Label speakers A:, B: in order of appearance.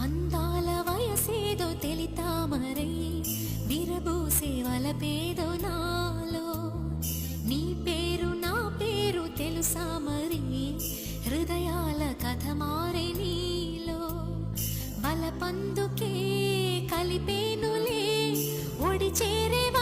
A: అందాల వయసేదో తెలితామరై విరబూసే వలపేదో నాలో. నీ పేరు నా పేరు తెలుసా మరి, హృదయాల కథ మారే నీలో. బలపందుకే కలిపేనులే ఒడి చేరే